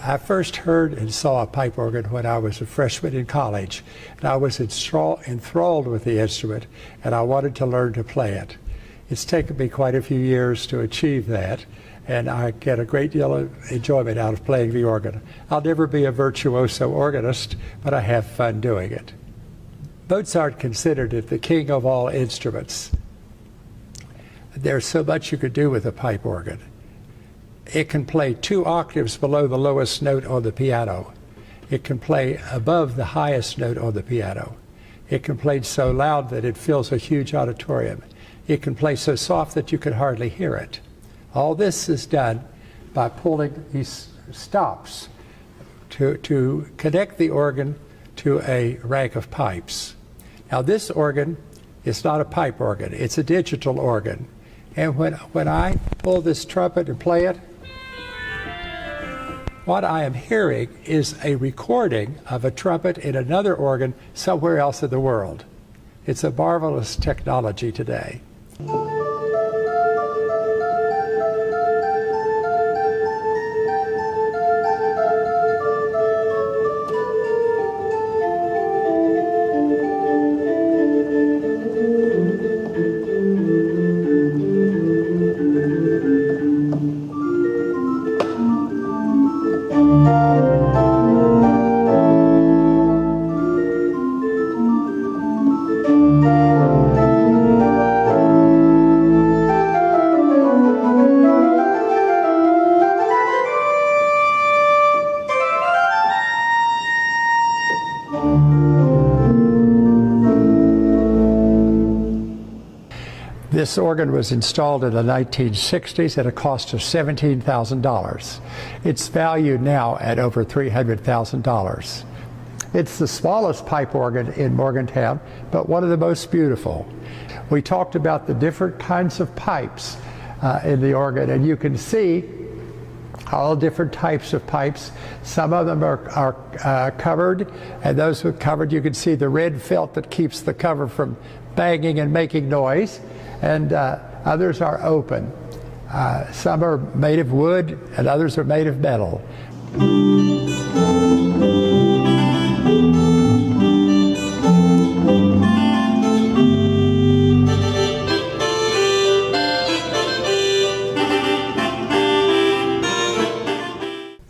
I first heard and saw a pipe organ when I was a freshman in college, and I was enthralled with the instrument, and I wanted to learn to play it. It's taken me quite a few years to achieve that, and I get a great deal of enjoyment out of playing the organ. I'll never be a virtuoso organist, but I have fun doing it. Mozart considered it the king of all instruments. There's so much you could do with a pipe organ. It can play 2 octaves below the lowest note on the piano. It can play above the highest note on the piano. It can play so loud that it fills a huge auditorium. It can play so soft that you can hardly hear it. All this is done by pulling these stops to connect the organ to a rank of pipes. Now this organ is not a pipe organ, it's a digital organ. And when I pull this trumpet and play it, what I am hearing is a recording of a trumpet in another organ somewhere else in the world. It's a marvelous technology today. This organ was installed in the 1960s at a cost of $17,000. It's valued now at over $300,000. It's the smallest pipe organ in Morgantown, but one of the most beautiful. We talked about the different kinds of pipes in the organ, and you can see all different types of pipes. Some of them are covered, and those who are covered, you can see the red felt that keeps the cover from banging and making noise, and others are open. Some are made of wood, and others are made of metal.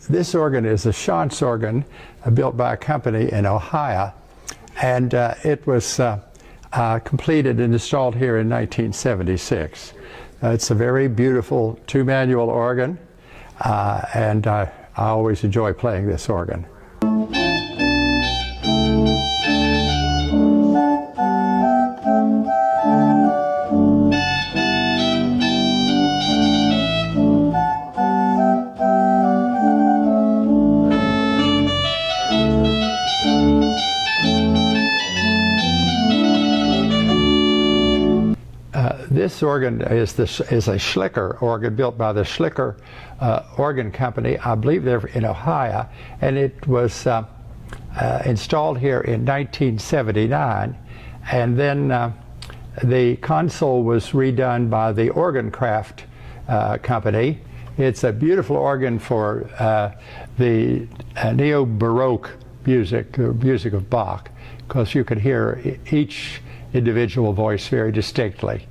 This organ is a Schantz organ built by a company in Ohio, and it was completed and installed here in 1976. It's a very beautiful 2-manual organ, and I always enjoy playing this organ. This organ is a Schlicker organ built by the Schlicker Organ Company. I believe they're in Ohio, and it was installed here in 1979, and then the console was redone by the Organcraft Company. It's a beautiful organ for the neo-Baroque music, the music of Bach, because you can hear each individual voice very distinctly.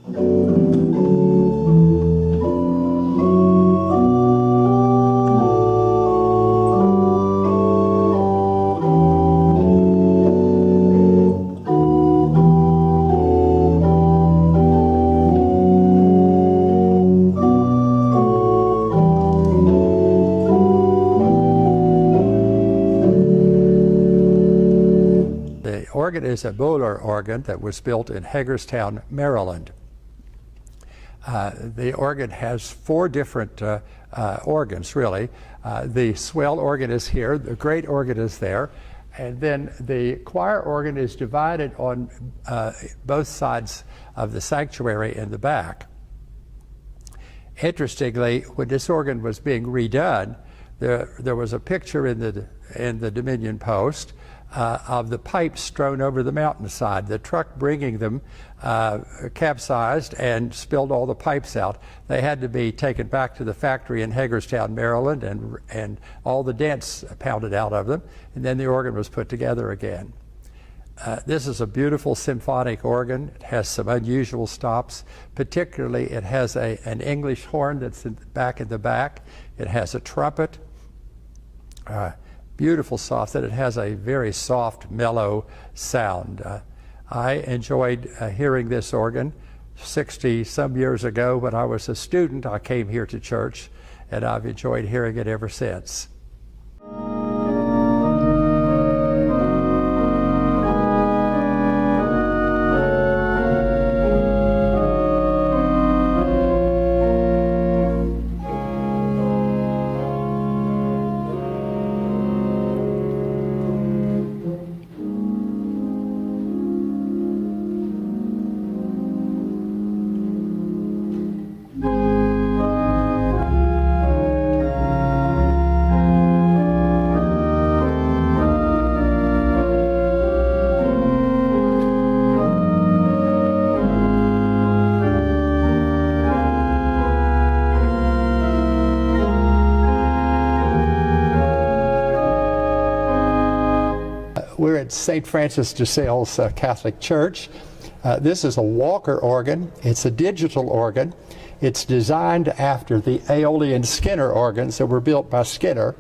The organ is a Böhler organ that was built in Hagerstown, Maryland. The organ has 4 different organs, really. The swell organ is here, the great organ is there, and then the choir organ is divided on both sides of the sanctuary in the back. Interestingly, when this organ was being redone, there was a picture in the Dominion Post of the pipes strewn over the mountainside. The truck bringing them capsized and spilled all the pipes out. They had to be taken back to the factory in Hagerstown, Maryland, and all the dents pounded out of them, and then the organ was put together again. This is a beautiful symphonic organ. It has some unusual stops. Particularly, it has an English horn that's in the back. It has a trumpet. Beautiful soft, and it has a very soft, mellow sound. I enjoyed hearing this organ 60-some years ago when I was a student. I came here to church, and I've enjoyed hearing it ever since. We're at St. Francis de Sales Catholic Church. This is a Walker organ. It's a digital organ. It's designed after the Aeolian Skinner organs that were built by Skinner,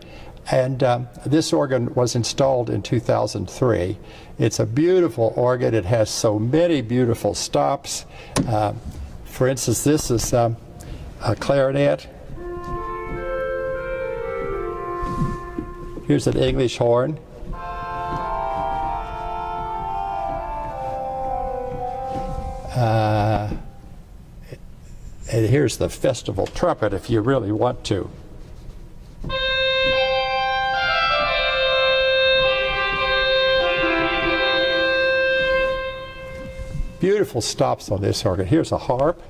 and this organ was installed in 2003. It's a beautiful organ. It has so many beautiful stops. For instance, this is a clarinet. Here's an English horn. And here's the festival trumpet if you really want to. Beautiful stops on this organ. Here's a harp.